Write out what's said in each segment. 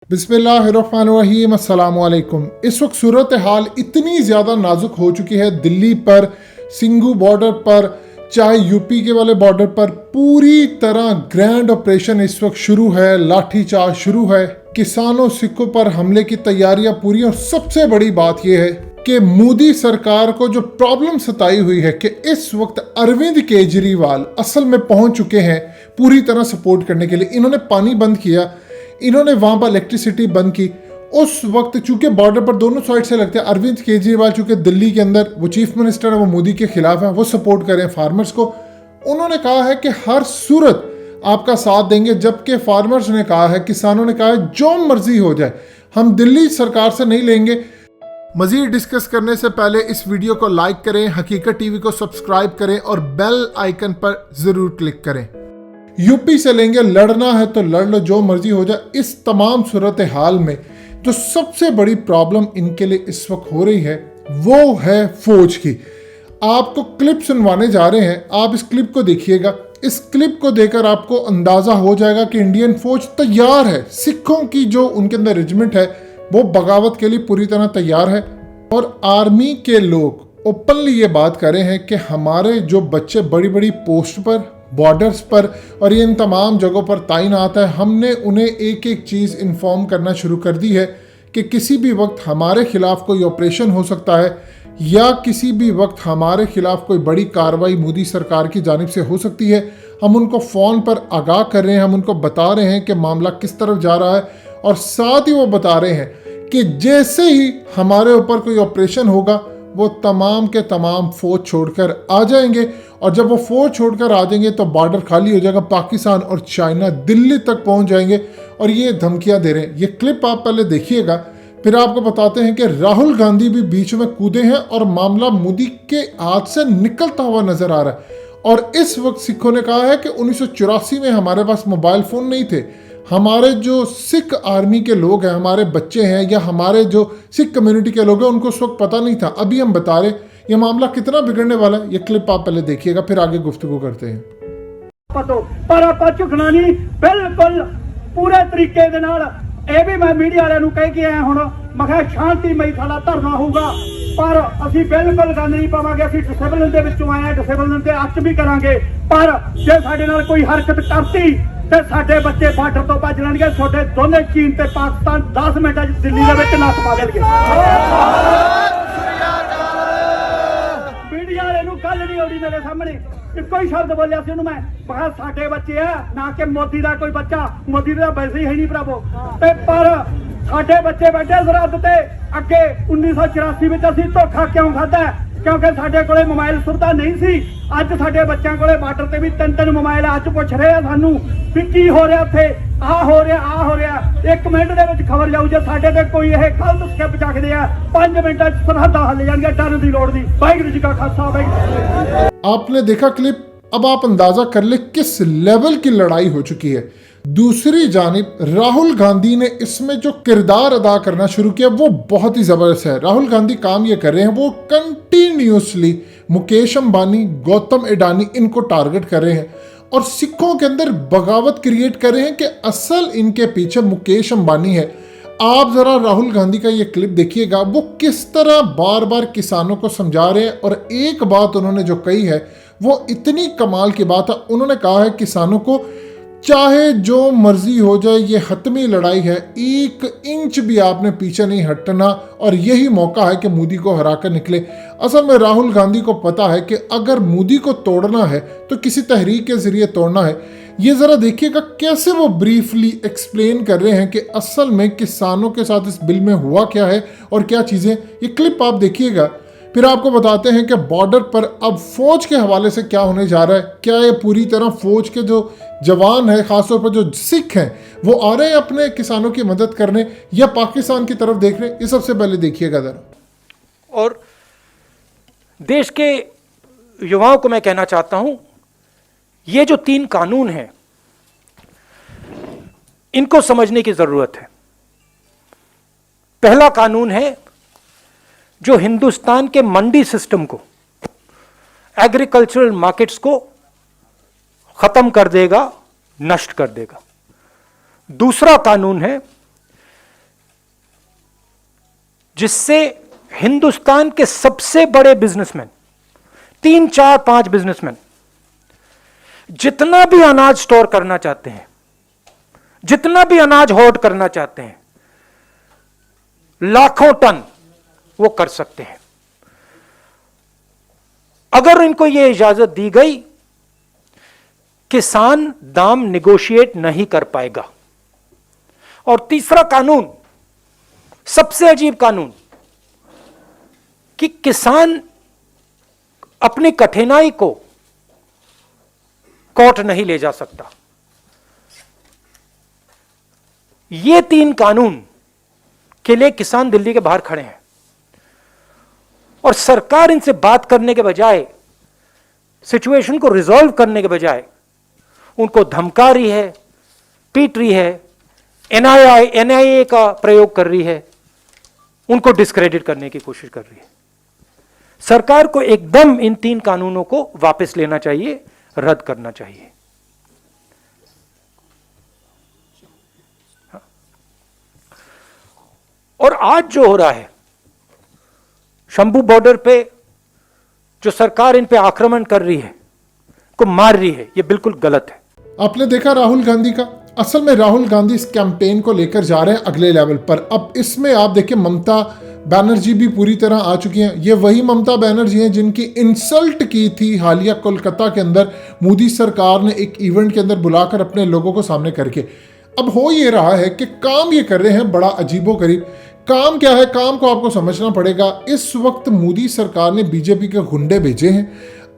बिस्मिल्लाहिर्रहमानिर्रहीम, अस्सलामुअलैकुम। इस वक्त सूरत हाल इतनी ज़्यादा नाजुक हो चुकी है दिल्ली पर, सिंघू बॉर्डर पर, चाहे यूपी के वाले बॉर्डर पर, पूरी तरह ग्रैंड ऑपरेशन इस वक्त शुरू है, लाठीचार्ज शुरू है, किसानों सिखों पर हमले की तैयारियां पूरी। और सबसे बड़ी बात यह है कि मोदी सरकार को जो प्रॉब्लम सताई हुई है कि इस वक्त अरविंद केजरीवाल असल में पहुंच चुके हैं पूरी तरह सपोर्ट करने के लिए। इन्होंने पानी बंद किया, इन्होंने वहां पर इलेक्ट्रिसिटी बंद की। उस वक्त चूंकि बॉर्डर पर दोनों साइड से लगते हैं, अरविंद केजरीवाल चूंकि दिल्ली के अंदर वो चीफ मिनिस्टर है, वो मोदी के खिलाफ है, वो सपोर्ट करें फार्मर्स को। उन्होंने कहा है कि हर सूरत आपका साथ देंगे, जबकि फार्मर्स ने कहा है, किसानों ने कहा है जो मर्जी हो जाए हम दिल्ली सरकार से नहीं लेंगे। मजीद डिस्कस करने से पहले इस वीडियो को लाइक करें, हकीकत टीवी को सब्सक्राइब करें और बेल आइकन पर जरूर क्लिक करें। यूपी से लेंगे, लड़ना है तो लड़ लो, जो मर्जी हो जाए। इस तमाम सूरत हाल में जो सबसे बड़ी प्रॉब्लम इनके लिए इस वक्त हो रही है वो है फौज की। आपको क्लिप सुनवाने जा रहे हैं, आप इस क्लिप को देखिएगा। इस क्लिप को देखकर आपको अंदाजा हो जाएगा कि इंडियन फौज तैयार है। सिखों की जो उनके अंदर रेजिमेंट है वो बगावत के लिए पूरी तरह तैयार है। और आर्मी के लोग ओपनली ये बात कर रहे हैं कि हमारे जो बच्चे बड़ी बड़ी पोस्ट पर, बॉर्डर्स पर और ये इन तमाम जगहों पर तैनात है, हमने उन्हें एक एक चीज़ इन्फॉर्म करना शुरू कर दी है कि किसी भी वक्त हमारे खिलाफ कोई ऑपरेशन हो सकता है या किसी भी वक्त हमारे खिलाफ कोई बड़ी कार्रवाई मोदी सरकार की जानिब से हो सकती है। हम उनको फ़ोन पर आगाह कर रहे हैं, हम उनको बता रहे हैं कि मामला किस तरफ जा रहा है, और साथ ही वो बता रहे हैं कि जैसे ही हमारे ऊपर कोई ऑपरेशन होगा वो तमाम के तमाम फौज छोड़कर आ जाएंगे। और जब वो फौज छोड़कर आ जाएंगे तो बॉर्डर खाली हो जाएगा, पाकिस्तान और चाइना दिल्ली तक पहुंच जाएंगे। और ये धमकियां दे रहे हैं। ये क्लिप आप पहले देखिएगा, फिर आपको बताते हैं कि राहुल गांधी भी बीच में कूदे हैं और मामला मोदी के हाथ से निकलता हुआ नजर आ रहा है। और इस वक्त सिखों ने कहा है कि 1984 में हमारे पास मोबाइल फ़ोन नहीं थे, हमारे जो सिख आर्मी के लोग हैं, हमारे बच्चे हैं या हमारे जो सिख कम्युनिटी के लोग हैं, उनको उस वक्त पता नहीं था। अभी हम बता रहे ये मामला कितना बिगड़ने वाला है। ये क्लिप आप पहले देखिएगा, फिर आगे गुफ्तगू करते हैं। पर ਆਪਾਂ ਝੁਕਣਾ ਨਹੀਂ ਬਿਲਕੁਲ ਪੂਰੇ ਤਰੀਕੇ ਦੇ ਨਾਲ। ਇਹ ਵੀ ਮੈਂ ਮੀਡੀਆ ਵਾਲਿਆਂ ਨੂੰ ਕਹਿ ਕੇ ਆਇਆ ਹੁਣ, ਮੈਂ ਕਿਹਾ ਸ਼ਾਂਤੀਮਈ ਸਾਡਾ ਧਰਨਾ ਹੋਊਗਾ, ਪਰ ਅਸੀਂ ਬਿਲਕੁਲ ਗੱਲ ਨਹੀਂ ਪਾਵਾਂਗੇ। ਅਸੀਂ ਡਿਸੇਬਲ ਦੇ ਵਿੱਚੋਂ ਆਏ ਆ, ਡਿਸੇਬਲ ਤੇ ਅੱਜ ਵੀ ਕਰਾਂਗੇ, ਪਰ ਜੇ ਸਾਡੇ ਨਾਲ ਕੋਈ ਹਰਕਤ ਕਰਤੀ ਤੇ ਸਾਡੇ ਬੱਚੇ ਬਾਰਡਰ ਤੋਂ ਭੱਜ ਲੈਣਗੇ। ਤੁਹਾਡੇ ਦੋਨੇ ਚੀਨ ਤੇ ਪਾਕਿਸਤਾਨ 10 ਮਿੰਟਾਂ 'ਚ ਦਿੱਲੀ ਦੇ ਵਿੱਚ ਨੱਥ ਪਾ ਦੇਣਗੇ। ਮੀਡੀਆ ਵਾਲੇ ਨੂੰ ਗੱਲ ਨਹੀਂ ਆਉਣੀ ਮੇਰੇ ਸਾਹਮਣੇ। ਇੱਕੋ ਹੀ ਸ਼ਬਦ ਬੋਲਿਆ ਸੀ ਉਹਨੂੰ ਮੈਂ ਕਿਹਾ ਸਾਡੇ ਬੱਚੇ ਆ, ਨਾ ਕਿ ਮੋਦੀ ਦਾ ਕੋਈ ਬੱਚਾ। ਮੋਦੀ ਦਾ ਵੈਸੇ ਹੀ ਹੈ ਨਹੀਂ ਭਰਾਵੋ। ਤੇ ਪਰ ਸਾਡੇ ਬੱਚੇ ਬੈਠੇ ਸਰਹੱਦ ਤੇ ਅੱਗੇ 1984 ਵਿੱਚ ਅਸੀਂ ਧੋਖਾ ਕਿਉਂ ਖਾਧਾ? ਕਿਉਂਕਿ ਸਾਡੇ ਕੋਲੇ ਮੋਬਾਈਲ ਸੁਵਿਧਾ ਨਹੀਂ ਸੀ। ਅੱਜ ਸਾਡੇ ਬੱਚਿਆਂ ਕੋਲੇ ਬਾਰਡਰ ਤੇ ਵੀ ਤਿੰਨ ਮੋਬਾਈਲ ਅੱਜ ਪੁੱਛ ਰਹੇ ਆ ਸਾਨੂੰ ਵੀ ਕੀ ਹੋ ਰਿਹਾ ਉੱਥੇ, ਆਹ ਹੋ ਰਿਹਾ, ਆਹ ਹੋ ਰਿਹਾ। 1 ਮਿੰਟ ਦੇ ਵਿੱਚ ਖਬਰ ਜਾਊ। ਜੇ ਸਾਡੇ ਤੇ ਕੋਈ ਇਹ ਗਲਤ ਸਟੈਪ ਚੱਕਦੇ ਆ 5 ਮਿੰਟਾਂ 'ਚ ਸਰਹੱਦਾਂ ਹੱਲ ਜਾਣਗੀਆਂ, ਡਰਨ ਦੀ ਲੋੜ ਨਹੀਂ। ਵਾਹਿਗੁਰੂ ਜੀ ਕਾ ਖਾਲਸਾ, ਵਾਹਿਗੁਰੂ। आपने देखा क्लिप, अब आप अंदाजा कर ले किस लेवल की लड़ाई हो चुकी है। दूसरी जानिब राहुल गांधी ने इसमें जो किरदार अदा करना शुरू किया वो बहुत ही ज़बरदस्त है। राहुल गांधी काम ये कर रहे हैं, वो कंटिन्यूसली मुकेश अंबानी, गौतम अडानी इनको टारगेट कर रहे हैं और सिखों के अंदर बगावत क्रिएट कर रहे हैं कि असल इनके पीछे मुकेश अंबानी है। आप ज़रा राहुल गांधी का ये क्लिप देखिएगा, वो किस तरह बार बार किसानों को समझा रहे हैं। और एक बात उन्होंने जो कही है वो इतनी कमाल की बात है। उन्होंने कहा है किसानों को चाहे जो मर्जी हो जाए, ये हतमी लड़ाई है, 1 इंच भी आपने पीछे नहीं हटना और यही मौका है कि मोदी को हरा कर निकले। असल में राहुल गांधी को पता है कि अगर मोदी को तोड़ना है तो किसी तहरीक के जरिए तोड़ना है। ये ज़रा देखिएगा कैसे वो ब्रीफली एक्सप्लेन कर रहे हैं कि असल में किसानों के साथ इस बिल में हुआ क्या है और क्या चीज़ें। ये क्लिप आप देखिएगा, फिर आपको बताते हैं कि बॉर्डर पर अब फौज के हवाले से क्या होने जा रहा है। क्या ये पूरी तरह फौज के जो जवान हैं, खासतौर पर जो सिख हैं, वो आ रहे हैं अपने किसानों की मदद करने या पाकिस्तान की तरफ देख रहे हैं? ये सबसे पहले देखिएगा जरा। और देश के युवाओं को मैं कहना चाहता हूं, ये जो 3 कानून हैं इनको समझने की जरूरत है। पहला कानून है जो हिंदुस्तान के मंडी सिस्टम को, एग्रीकल्चरल मार्केट्स को खत्म कर देगा, नष्ट कर देगा। दूसरा कानून है जिससे हिंदुस्तान के सबसे बड़े बिजनेसमैन, 3, 4, 5 बिजनेसमैन जितना भी अनाज स्टोर करना चाहते हैं, जितना भी अनाज होल्ड करना चाहते हैं, लाखों टन वो कर सकते हैं। अगर इनको यह इजाजत दी गई, किसान दाम निगोशिएट नहीं कर पाएगा। और तीसरा कानून, सबसे अजीब कानून, कि किसान अपनी कठिनाई को कोर्ट नहीं ले जा सकता। ये 3 कानून के लिए किसान दिल्ली के बाहर खड़े हैं और सरकार इनसे बात करने के बजाय, सिचुएशन को रिजॉल्व करने के बजाय उनको धमका रही है, पीट रही है, एनआईए का प्रयोग कर रही है, उनको डिस्क्रेडिट करने की कोशिश कर रही है। सरकार को एकदम इन 3 कानूनों को वापस लेना चाहिए, रद्द करना चाहिए। और आज जो हो रहा है शंभू बॉर्डर पे, जो सरकार इन पे आक्रमण कर रही है, को मार रही है, ये बिल्कुल गलत है। आपने देखा राहुल गांधी का, असल में राहुल गांधी इस कैंपेन को लेकर जा रहे हैं अगले लेवल पर। अब इसमें आप देखिए ममता बनर्जी भी पूरी तरह आ चुकी हैं। ये वही ममता बनर्जी हैं जिनकी इंसल्ट की थी हालिया कोलकाता के अंदर मोदी सरकार ने एक इवेंट के अंदर बुलाकर अपने लोगों को सामने करके। अब हो ये रहा है कि काम ये कर रहे हैं बड़ा अजीबोगरीब। काम क्या है, काम को आपको समझना पड़ेगा। इस वक्त मोदी सरकार ने बीजेपी के गुंडे भेजे हैं।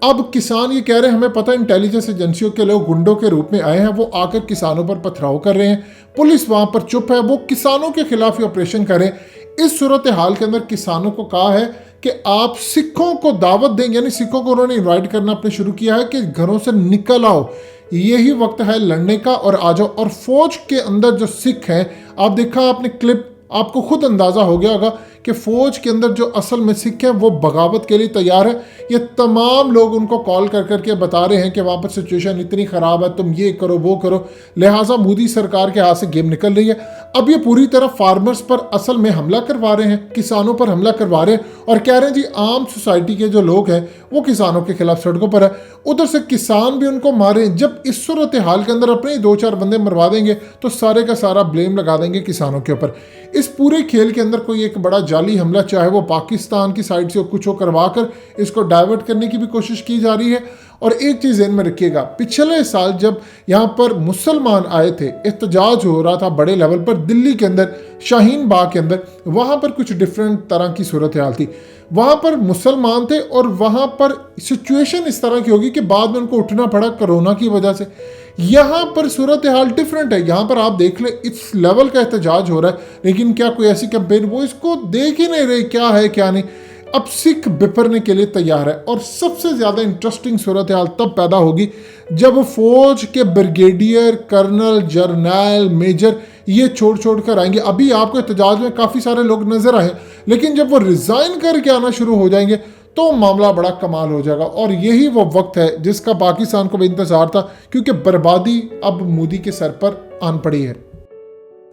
अब किसान ये कह रहे हैं, हमें पता है इंटेलिजेंस एजेंसियों के लोग गुंडों के रूप में आए हैं, वो आकर किसानों पर पथराव कर रहे हैं। पुलिस वहां पर चुप है, वो किसानों के खिलाफ ही ऑपरेशन करें। इस सूरत हाल के अंदर किसानों को कहा है कि आप सिखों को दावत दें, यानी सिखों को उन्होंने इन्वाइट करना अपने शुरू किया है कि घरों से निकल आओ, यही वक्त है लड़ने का और आ जाओ। और फौज के अंदर जो सिख हैं, आप देखा आपने क्लिप, आपको खुद अंदाजा हो गया होगा कि फौज के अंदर जो असल में सिख हैं वो बगावत के लिए तैयार है। ये तमाम लोग उनको कॉल कर करके बता रहे हैं कि वहाँ पर सिचुएशन इतनी ख़राब है, तुम ये करो वो करो। लिहाजा मोदी सरकार के हाथ से गेम निकल रही है। अब ये पूरी तरह फार्मर्स पर असल में हमला करवा रहे हैं, किसानों पर हमला करवा रहे हैं और कह रहे हैं जी आम सोसाइटी के जो लोग हैं वो किसानों के खिलाफ सड़कों पर है। उधर से किसान भी उनको मारे। जब इस सूरत हाल के अंदर अपने 2-4 बंदे मरवा देंगे तो सारे का सारा ब्लेम लगा देंगे किसानों के ऊपर। इस पूरे खेल के अंदर कोई एक बड़ा जाली हमला, चाहे वो पाकिस्तान की साइड से कुछ करवा कर इसको डाइवर्ट करने की भी कोशिश की जा रही है। और एक चीज़ ध्यान में रखिएगा, पिछले साल जब यहाँ पर मुसलमान आए थे, एहतजाज हो रहा था बड़े लेवल पर दिल्ली के अंदर, शाहीन बाग के अंदर, वहाँ पर कुछ डिफरेंट तरह की सूरत हाल थी। वहाँ पर मुसलमान थे और वहाँ पर सिचुएशन इस तरह की होगी कि बाद में उनको उठना पड़ा कोरोना की वजह से। यहाँ पर सूरत हाल डिफरेंट है। यहाँ पर आप देख ले इस लेवल का एहतजाज हो रहा है, लेकिन क्या कोई ऐसी कैंपेन, वो इसको देख ही नहीं रहे क्या है क्या नहीं। अब सिख बिफरने के लिए तैयार है। और सबसे ज़्यादा इंटरेस्टिंग सूरत हाल तब पैदा होगी जब फौज के ब्रिगेडियर, कर्नल, जर्नल, मेजर ये छोड़ कर आएंगे। अभी आपको एहतजाज में काफ़ी सारे लोग नजर आए, लेकिन जब वो रिजाइन करके आना शुरू हो जाएंगे तो मामला बड़ा कमाल हो जाएगा। और यही वो वक्त है जिसका पाकिस्तान को भी इंतजार था, क्योंकि बर्बादी अब मोदी के सर पर आन पड़ी है।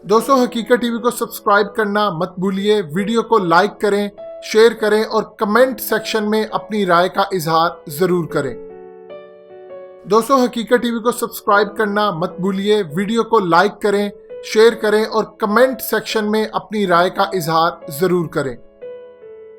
दोस्तों, हकीकत टीवी को सब्सक्राइब करना मत भूलिए, वीडियो को लाइक करें, शेयर करें और कमेंट सेक्शन में अपनी राय का इजहार जरूर करें। दोस्तों, हकीकत टीवी को सब्सक्राइब करना मत भूलिए, वीडियो को लाइक करें, शेयर करें और कमेंट सेक्शन में अपनी राय का इजहार जरूर करें।